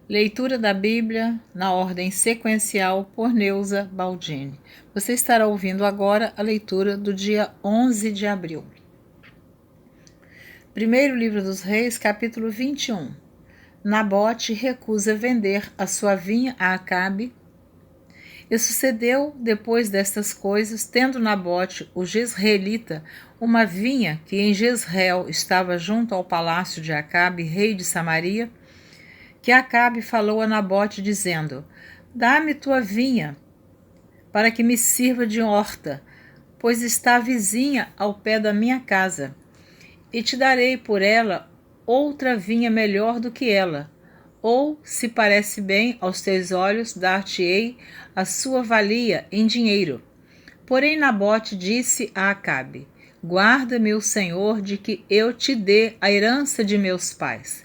Leitura da Bíblia na ordem sequencial por Neuza Baldini. Você estará ouvindo agora a leitura do dia 11 de abril. Primeiro livro dos Reis, capítulo 21. Nabote recusa vender a sua vinha a Acabe. E sucedeu, depois destas coisas, tendo Nabote, o jezreelita, uma vinha que em Jezreel estava junto ao palácio de Acabe, rei de Samaria, que Acabe falou a Nabote, dizendo: Dá-me tua vinha, para que me sirva de horta, pois está vizinha ao pé da minha casa, e te darei por ela outra vinha melhor do que ela, ou, se parece bem aos teus olhos, dar-te-ei a sua valia em dinheiro. Porém Nabote disse a Acabe: Guarda, meu senhor, de que eu te dê a herança de meus pais.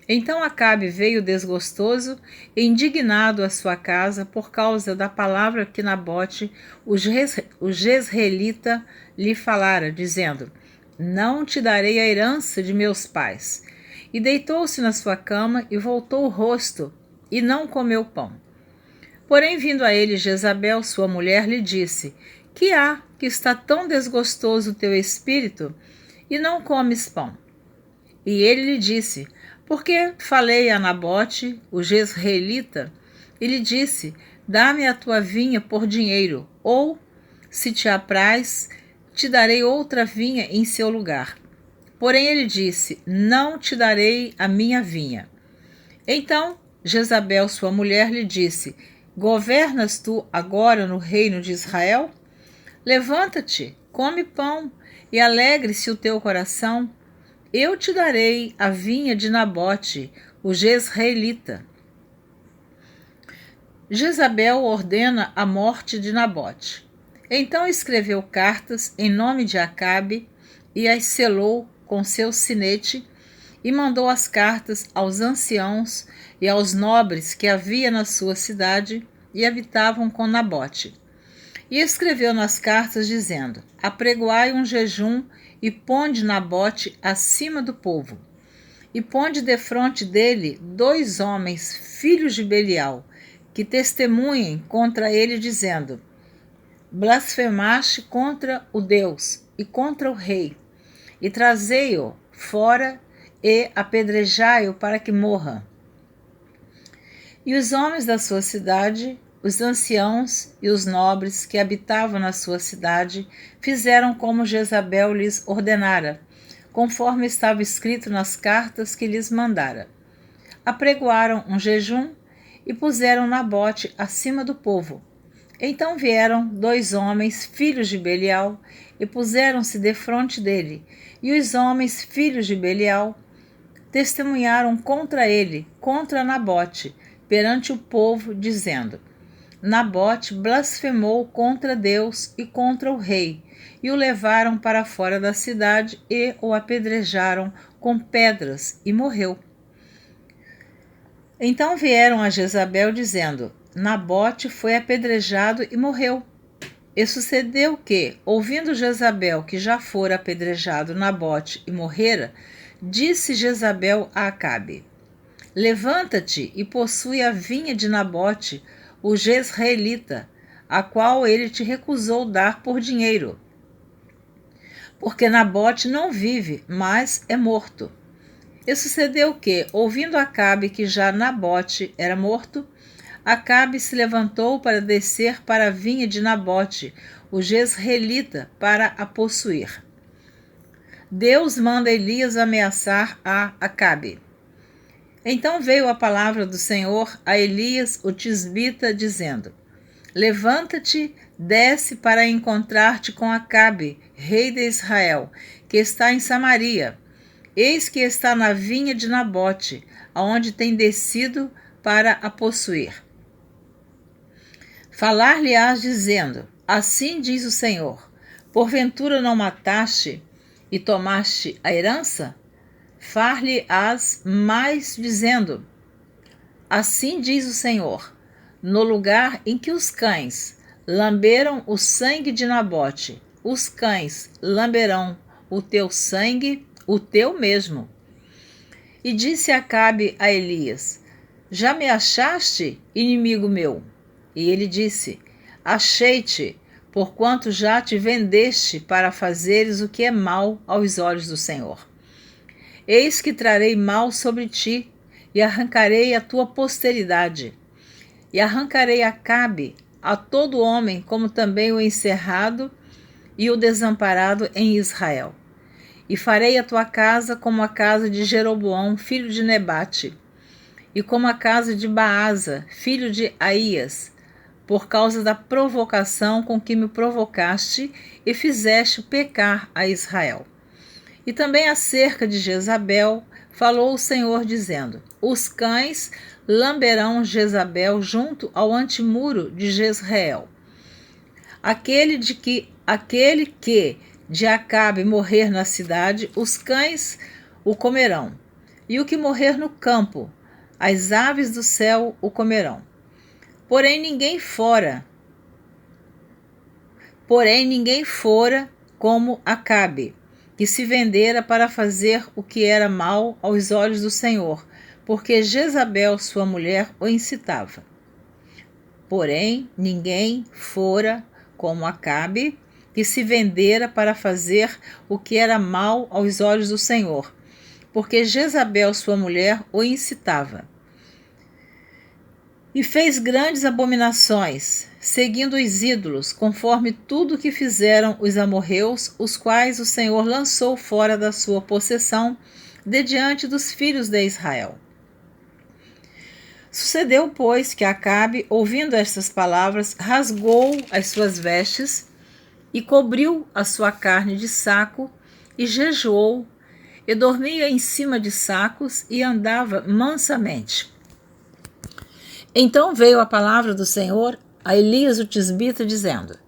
Então Acabe veio desgostoso e indignado à sua casa por causa da palavra que Nabote, o jezreelita, lhe falara, dizendo: Não te darei a herança de meus pais. E deitou-se na sua cama e voltou o rosto, e não comeu pão. Porém, vindo a ele Jezabel, sua mulher, lhe disse: Que há que está tão desgostoso o teu espírito, e não comes pão? E ele lhe disse: Porque falei a Nabote, o jezreelita, e lhe disse: Dá-me a tua vinha por dinheiro, ou, se te apraz, te darei outra vinha em seu lugar. Porém ele disse: Não te darei a minha vinha. Então Jezabel, sua mulher, lhe disse: Governas tu agora no reino de Israel? Levanta-te, come pão, e alegre-se o teu coração. Eu te darei a vinha de Nabote, o jezreelita. Jezabel ordena a morte de Nabote. Então escreveu cartas em nome de Acabe e as selou com seu sinete, e mandou as cartas aos anciãos e aos nobres que havia na sua cidade e habitavam com Nabote. E escreveu nas cartas, dizendo: Apregoai um jejum e ponde Nabote acima do povo. E ponde defronte dele 2 homens, filhos de Belial, que testemunhem contra ele, dizendo: Blasfemaste contra o Deus e contra o rei, e trazei-o fora e apedrejai-o para que morra. E os homens da sua cidade, os anciãos e os nobres que habitavam na sua cidade, fizeram como Jezabel lhes ordenara, conforme estava escrito nas cartas que lhes mandara. Apregoaram um jejum e puseram Nabote acima do povo. Então vieram 2 homens, filhos de Belial, e puseram-se defronte dele, e os homens, filhos de Belial, testemunharam contra ele, contra Nabote, perante o povo, dizendo: Nabote blasfemou contra Deus e contra o rei, e o levaram para fora da cidade e o apedrejaram com pedras, e morreu. Então vieram a Jezabel, dizendo: Nabote foi apedrejado e morreu. E sucedeu que, ouvindo Jezabel que já fora apedrejado Nabote e morrera, disse Jezabel a Acabe: Levanta-te e possui a vinha de Nabote, o jezreelita, a qual ele te recusou dar por dinheiro. Porque Nabote não vive, mas é morto. E sucedeu que, ouvindo Acabe que já Nabote era morto, Acabe se levantou para descer para a vinha de Nabote, o jezreelita, para a possuir. Deus manda Elias ameaçar a Acabe. Então veio a palavra do Senhor a Elias, o tisbita, dizendo: Levanta-te, desce para encontrar-te com Acabe, rei de Israel, que está em Samaria. Eis que está na vinha de Nabote, aonde tem descido para a possuir. Falar-lhe-ás dizendo: Assim diz o Senhor: Porventura não mataste e tomaste a herança? Far-lhe-ás mais dizendo: Assim diz o Senhor: No lugar em que os cães lamberam o sangue de Nabote, os cães lamberão o teu sangue, o teu mesmo. E disse Acabe a Elias: já me achaste, inimigo meu? E ele disse: achei-te, porquanto já te vendeste para fazeres o que é mal aos olhos do Senhor. Eis que trarei mal sobre ti, e arrancarei a tua posteridade, e arrancarei Acabe, a todo homem, como também o encerrado e o desamparado em Israel. E farei a tua casa como a casa de Jeroboão, filho de Nebate, e como a casa de Baasa, filho de Aías, por causa da provocação com que me provocaste e fizeste pecar a Israel. E também acerca de Jezabel, falou o Senhor, dizendo: os cães lamberão Jezabel junto ao antemuro de Jezreel. Aquele que de Acabe morrer na cidade, os cães o comerão, e o que morrer no campo, as aves do céu o comerão. Porém ninguém fora como Acabe, que se vendera para fazer o que era mal aos olhos do Senhor, porque Jezabel, sua mulher, o incitava. Porém, ninguém fora como Acabe, que se vendera para fazer o que era mal aos olhos do Senhor, porque Jezabel, sua mulher, o incitava. E fez grandes abominações, seguindo os ídolos, conforme tudo que fizeram os amorreus, os quais o Senhor lançou fora da sua possessão, de diante dos filhos de Israel. Sucedeu, pois, que Acabe, ouvindo estas palavras, rasgou as suas vestes e cobriu a sua carne de saco e jejuou, e dormia em cima de sacos e andava mansamente. Então veio a palavra do Senhor a Elias o tisbita, dizendo: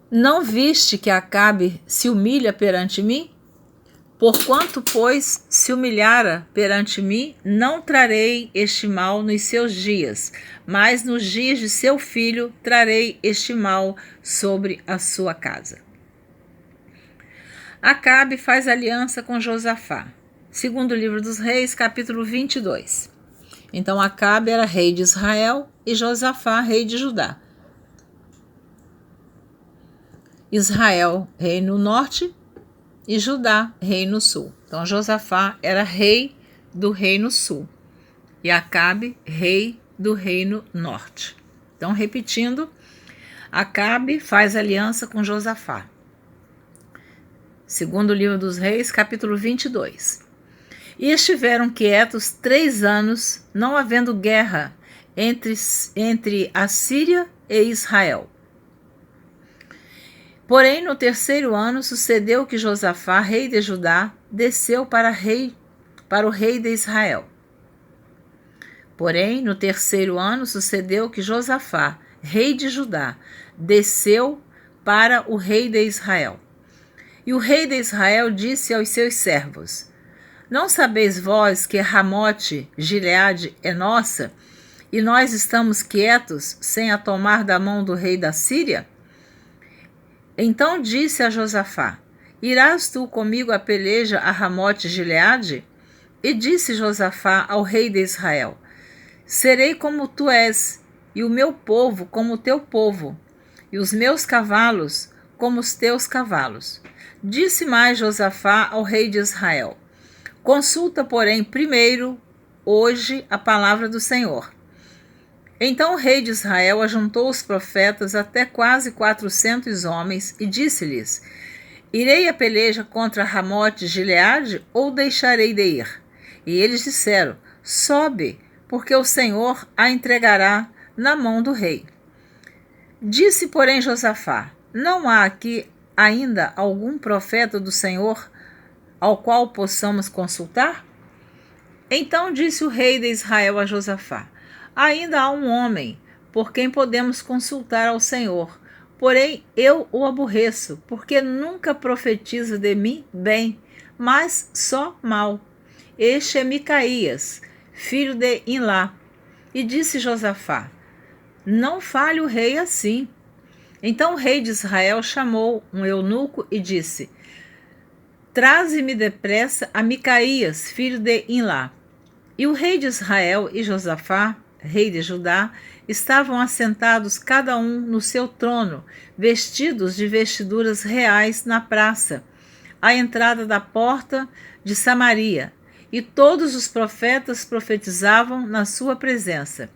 não viste que Acabe se humilha perante mim? Porquanto, pois, se humilhara perante mim, não trarei este mal nos seus dias, mas nos dias de seu filho trarei este mal sobre a sua casa. Acabe faz aliança com Josafá. Segundo livro dos Reis, capítulo 22. Então Acabe era rei de Israel e Josafá rei de Judá. Israel rei no norte e Judá rei no sul. Então Josafá era rei do reino sul e Acabe rei do reino norte. Então, repetindo, Acabe faz aliança com Josafá. Segundo livro dos Reis, capítulo 22. E estiveram quietos 3 anos, não havendo guerra entre a Síria e Israel. Porém, no 3º ano, sucedeu que Josafá, rei de Judá, desceu para o rei de Israel. Porém, no 3º ano, sucedeu que Josafá, rei de Judá, desceu para o rei de Israel. E o rei de Israel disse aos seus servos: não sabeis vós que Ramote Gileade é nossa, e nós estamos quietos, sem a tomar da mão do rei da Síria? Então disse a Josafá: irás tu comigo a peleja a Ramote Gileade? E disse Josafá ao rei de Israel: serei como tu és, e o meu povo como o teu povo, e os meus cavalos como os teus cavalos. Disse mais Josafá ao rei de Israel: consulta, porém, primeiro, hoje, a palavra do Senhor. Então o rei de Israel ajuntou os profetas até quase 400 homens e disse-lhes: irei a peleja contra Ramote Gileade ou deixarei de ir? E eles disseram: sobe, porque o Senhor a entregará na mão do rei. Disse, porém, Josafá: não há aqui ainda algum profeta do Senhor ao qual possamos consultar? Então disse o rei de Israel a Josafá: ainda há um homem por quem podemos consultar ao Senhor, porém eu o aborreço, porque nunca profetiza de mim bem, mas só mal. Este é Micaías, filho de Imlá. E disse Josafá: não fale o rei assim. Então o rei de Israel chamou um eunuco e disse: traze-me depressa a Micaías, filho de Imlá. E o rei de Israel e Josafá, rei de Judá, estavam assentados cada um no seu trono, vestidos de vestiduras reais na praça, à entrada da porta de Samaria, e todos os profetas profetizavam na sua presença.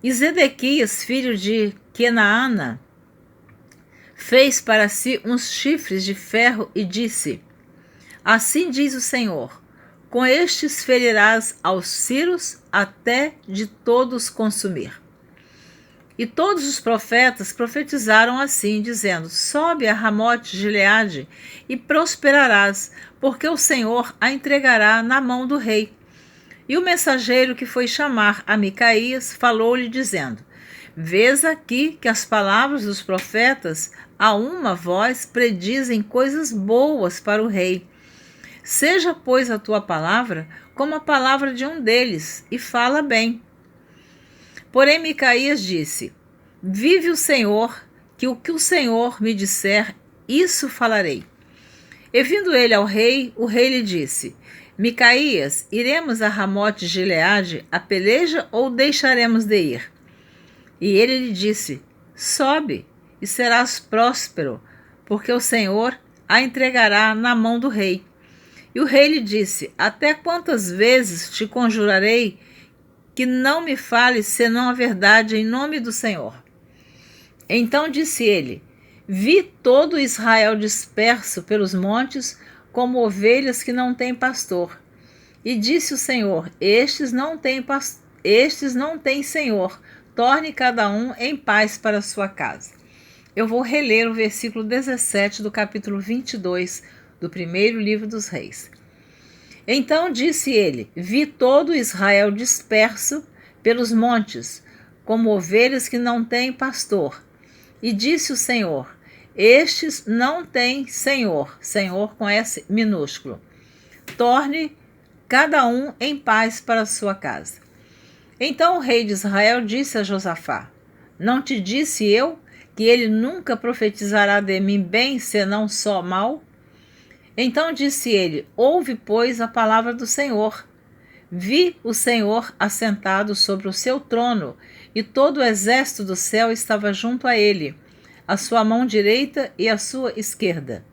E Zedequias, filho de Quenaana, fez para si uns chifres de ferro e disse: Assim diz o Senhor, com estes ferirás aos ciros até de todos consumir. E todos os profetas profetizaram assim, dizendo: Sobe a Ramote Gileade e prosperarás, porque o Senhor a entregará na mão do rei. E o mensageiro que foi chamar a Micaías falou-lhe, dizendo: Vês aqui que as palavras dos profetas a uma voz predizem coisas boas para o rei. Seja, pois, a tua palavra como a palavra de um deles, e fala bem. Porém Micaías disse: Vive o Senhor, que o Senhor me disser, isso falarei. E vindo ele ao rei, o rei lhe disse: Micaías, iremos a Ramote Gileade a peleja ou deixaremos de ir? E ele lhe disse: Sobe, e serás próspero, porque o Senhor a entregará na mão do rei. E o rei lhe disse: Até quantas vezes te conjurarei que não me fales senão a verdade em nome do Senhor? Então disse ele: Vi todo Israel disperso pelos montes, como ovelhas que não têm pastor. E disse o Senhor: Estes não têm senhor, torne cada um em paz para a sua casa. Eu vou reler o versículo 17 do capítulo 22 do primeiro livro dos Reis. Então disse ele: Vi todo Israel disperso pelos montes, como ovelhas que não têm pastor. E disse o Senhor: Estes não têm senhor, senhor com S minúsculo. Torne cada um em paz para a sua casa. Então o rei de Israel disse a Josafá: Não te disse eu que ele nunca profetizará de mim bem, senão só mal? Então disse ele: Ouve, pois, a palavra do Senhor. Vi o Senhor assentado sobre o seu trono, e todo o exército do céu estava junto a ele, a sua mão direita e a sua esquerda.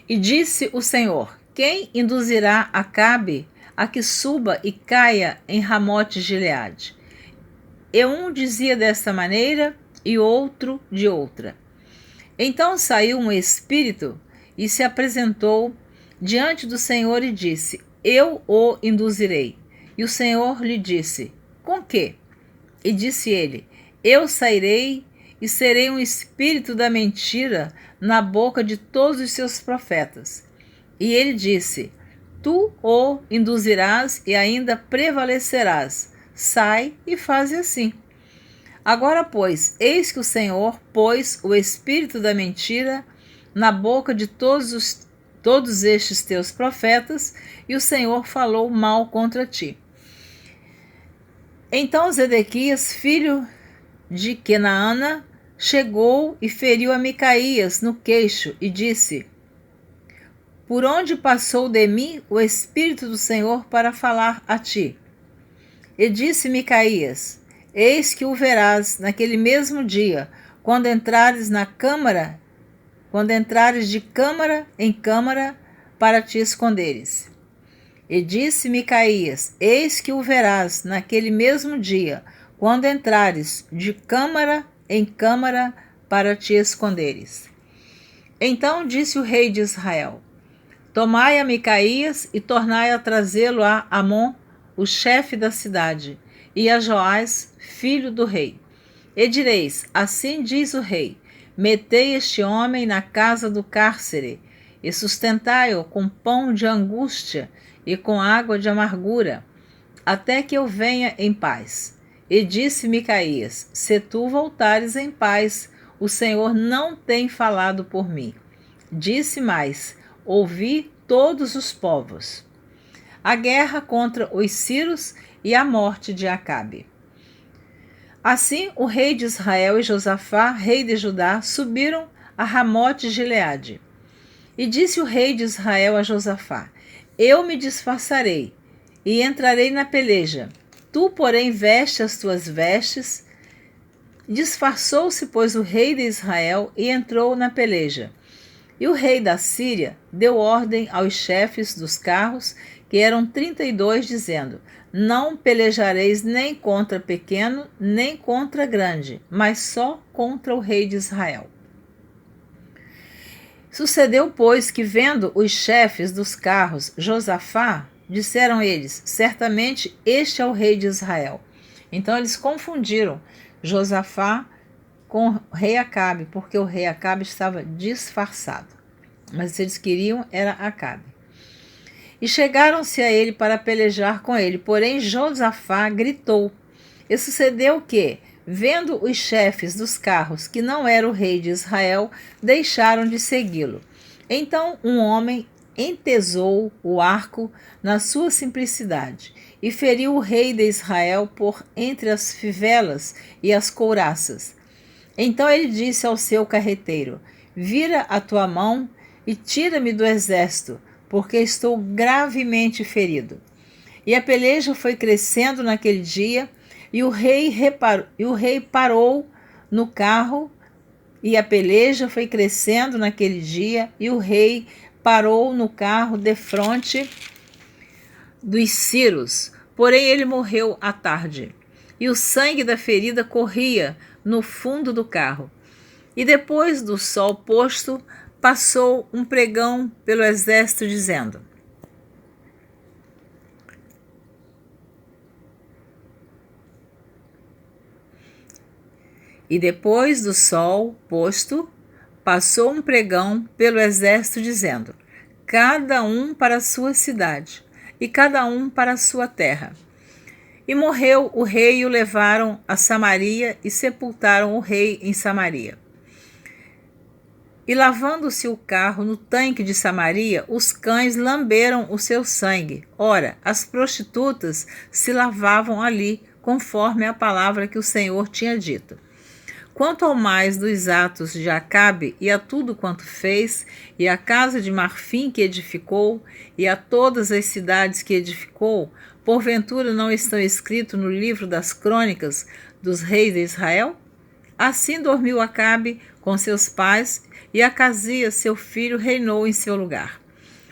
E disse o Senhor: Quem induzirá Acabe a que suba e caia em Ramote Gileade? E um dizia desta maneira, e outro de outra. Então saiu um espírito e se apresentou diante do Senhor e disse: Eu o induzirei. E o Senhor lhe disse: Com que? E disse ele: Eu sairei e serei um espírito da mentira na boca de todos os seus profetas. E ele disse: Tu o induzirás e ainda prevalecerás. Sai e faze assim. Agora, pois, eis que o Senhor pôs o espírito da mentira na boca de todos estes teus profetas, e o Senhor falou mal contra ti. Então Zedequias, filho de Quenaana, chegou e feriu a Micaías no queixo e disse: Por onde passou de mim o Espírito do Senhor para falar a ti? E disse Micaías: Eis que o verás naquele mesmo dia, quando entrares de câmara em câmara para te esconderes. E disse Micaías: Eis que o verás naquele mesmo dia, quando entrares de câmara em câmara para te esconderes. Então disse o rei de Israel: Tomai a Micaías e tornai a trazê-lo a Amon, o chefe da cidade, e a Joás, filho do rei. E direis: Assim diz o rei: Metei este homem na casa do cárcere, e sustentai-o com pão de angústia e com água de amargura, até que eu venha em paz. E disse Micaías: Se tu voltares em paz, o Senhor não tem falado por mim. Disse mais: Ouvi todos os povos. A guerra contra os ciros e a morte de Acabe. Assim, o rei de Israel e Josafá, rei de Judá, subiram a Ramote Gileade. E disse o rei de Israel a Josafá: Eu me disfarçarei e entrarei na peleja. Tu, porém, veste as tuas vestes. Disfarçou-se, pois, o rei de Israel e entrou na peleja. E o rei da Síria deu ordem aos chefes dos carros, que eram 32, dizendo: Não pelejareis nem contra pequeno, nem contra grande, mas só contra o rei de Israel. Sucedeu, pois, que vendo os chefes dos carros Josafá, disseram eles: Certamente este é o rei de Israel. Então eles confundiram Josafá com o rei Acabe, porque o rei Acabe estava disfarçado. Mas eles queriam era Acabe. E chegaram-se a ele para pelejar com ele, porém Josafá gritou. E sucedeu que, vendo os chefes dos carros que não era o rei de Israel, deixaram de segui-lo. Então um homem entesou o arco na sua simplicidade e feriu o rei de Israel por entre as fivelas e as couraças. Então ele disse ao seu carreteiro: Vira a tua mão e tira-me do exército, porque estou gravemente ferido. E a peleja foi crescendo naquele dia, e o rei parou no carro, e a peleja foi crescendo naquele dia, e o rei parou no carro defronte dos Círios. Porém ele morreu à tarde, e o sangue da ferida corria no fundo do carro. E depois do sol posto, passou um pregão pelo exército, dizendo: E depois do sol posto, passou um pregão pelo exército, dizendo: Cada um para a sua cidade, e cada um para a sua terra. E morreu o rei e o levaram a Samaria e sepultaram o rei em Samaria. E lavando-se o carro no tanque de Samaria, os cães lamberam o seu sangue. Ora, as prostitutas se lavavam ali, conforme a palavra que o Senhor tinha dito. Quanto ao mais dos atos de Acabe e a tudo quanto fez, e a casa de marfim que edificou, e a todas as cidades que edificou, porventura não estão escritos no livro das crônicas dos reis de Israel? Assim dormiu Acabe com seus pais, e Acasias, seu filho, reinou em seu lugar.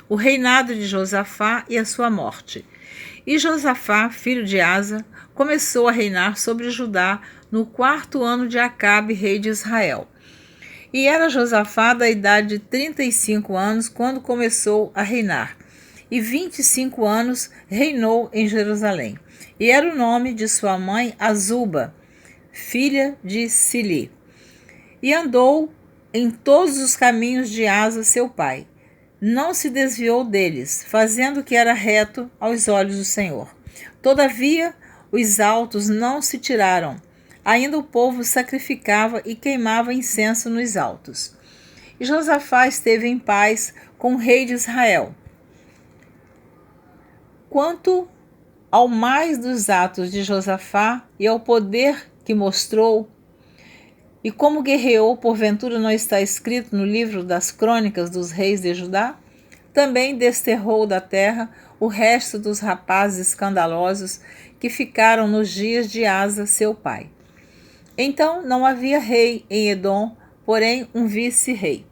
O reinado de Josafá e a sua morte. E Josafá, filho de Asa, começou a reinar sobre Judá no 4º ano de Acabe, rei de Israel. E era Josafá da idade de 35 anos quando começou a reinar, e 25 anos reinou em Jerusalém. E era o nome de sua mãe Azuba, filha de Sili. E andou em todos os caminhos de Asa, seu pai. Não se desviou deles, fazendo o que era reto aos olhos do Senhor. Todavia, os altos não se tiraram. Ainda o povo sacrificava e queimava incenso nos altos. E Josafá esteve em paz com o rei de Israel. Quanto ao mais dos atos de Josafá e ao poder que mostrou, e como guerreou, porventura não está escrito no livro das crônicas dos reis de Judá? Também desterrou da terra o resto dos rapazes escandalosos que ficaram nos dias de Asa, seu pai. Então não havia rei em Edom, porém um vice-rei.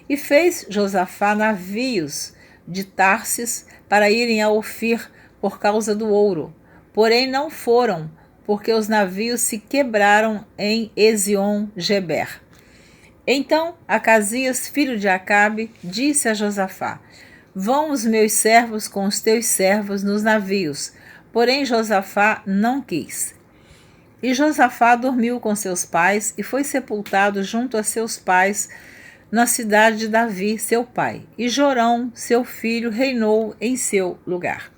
E fez Josafá navios de Tarsis para irem a Ofir por causa do ouro. Porém não foram, porque os navios se quebraram em Ezion-Geber. Então Acasias, filho de Acabe, disse a Josafá: Vão os meus servos com os teus servos nos navios. Porém Josafá não quis. E Josafá dormiu com seus pais e foi sepultado junto a seus pais na cidade de Davi, seu pai. E Jorão, seu filho, reinou em seu lugar.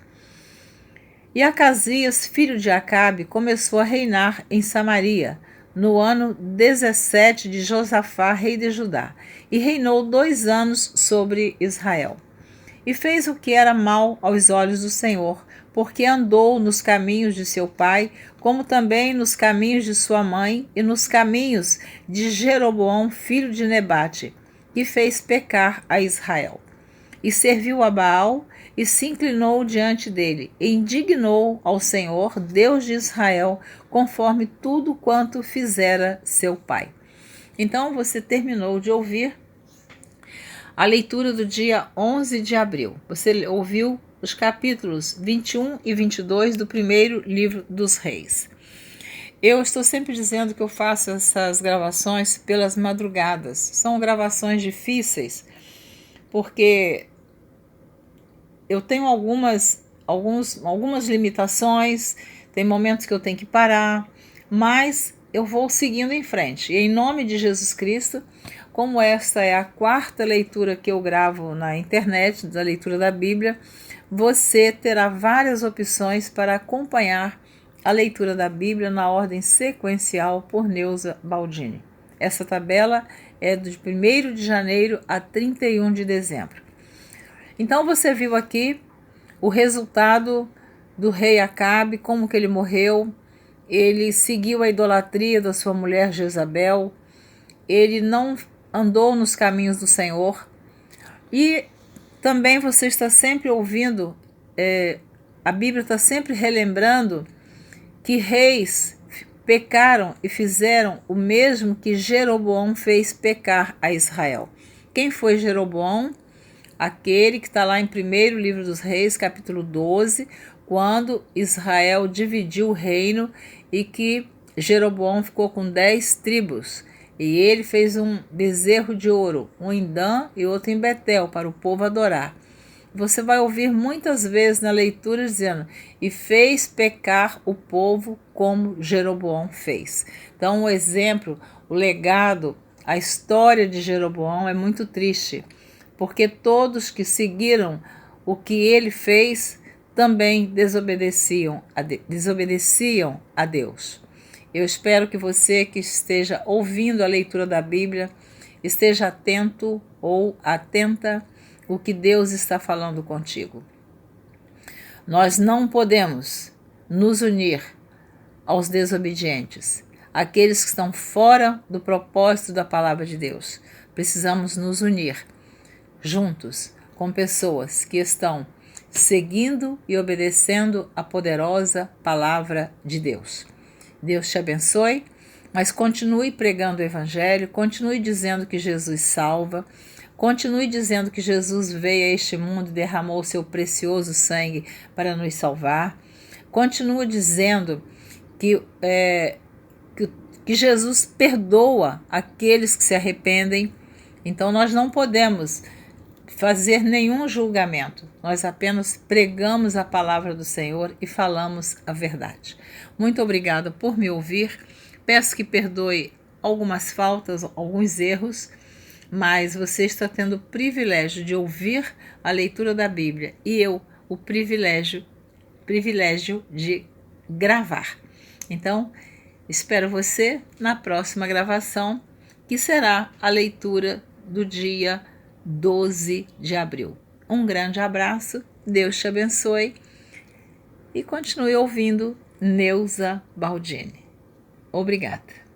E Acasias, filho de Acabe, começou a reinar em Samaria, no ano 17 de Josafá, rei de Judá, e reinou 2 anos sobre Israel. E fez o que era mal aos olhos do Senhor, porque andou nos caminhos de seu pai, como também nos caminhos de sua mãe, e nos caminhos de Jeroboão, filho de Nebate, que fez pecar a Israel. E serviu a Baal e se inclinou diante dele, e indignou ao Senhor, Deus de Israel, conforme tudo quanto fizera seu pai. Então você terminou de ouvir a leitura do dia 11 de abril. Você ouviu os capítulos 21 e 22 do primeiro livro dos Reis. Eu estou sempre dizendo que eu faço essas gravações pelas madrugadas. São gravações difíceis, porque eu tenho algumas limitações, tem momentos que eu tenho que parar, mas eu vou seguindo em frente. E em nome de Jesus Cristo, como esta é a quarta leitura que eu gravo na internet, da leitura da Bíblia, você terá várias opções para acompanhar a leitura da Bíblia na ordem sequencial por Neuza Baldini. Essa tabela é de 1º de janeiro a 31 de dezembro. Então você viu aqui o resultado do rei Acabe, como que ele morreu. Ele seguiu a idolatria da sua mulher Jezabel, ele não andou nos caminhos do Senhor. E também você está sempre ouvindo, a Bíblia está sempre relembrando que reis pecaram e fizeram o mesmo que Jeroboão fez pecar a Israel. Quem foi Jeroboão? Aquele que está lá em 1º livro dos Reis, capítulo 12, quando Israel dividiu o reino e que Jeroboão ficou com 10 tribos. E ele fez um bezerro de ouro, um em Dan e outro em Betel, para o povo adorar. Você vai ouvir muitas vezes na leitura dizendo, e fez pecar o povo como Jeroboão fez. Então o exemplo, o legado, a história de Jeroboão é muito triste, porque todos que seguiram o que ele fez também desobedeciam a Deus. Eu espero que você que esteja ouvindo a leitura da Bíblia esteja atento ou atenta o que Deus está falando contigo. Nós não podemos nos unir aos desobedientes, aqueles que estão fora do propósito da palavra de Deus. Precisamos nos unir juntos com pessoas que estão seguindo e obedecendo a poderosa palavra de Deus. Deus te abençoe, mas continue pregando o Evangelho, continue dizendo que Jesus salva, continue dizendo que Jesus veio a este mundo e derramou o seu precioso sangue para nos salvar. Continue dizendo que Jesus perdoa aqueles que se arrependem. Então nós não podemos fazer nenhum julgamento. Nós apenas pregamos a palavra do Senhor e falamos a verdade. Muito obrigada por me ouvir. Peço que perdoe algumas faltas, alguns erros, mas você está tendo o privilégio de ouvir a leitura da Bíblia e eu o privilégio de gravar. Então, espero você na próxima gravação, que será a leitura do dia 12 de abril. Um grande abraço, Deus te abençoe e continue ouvindo Neuza Baldini. Obrigada.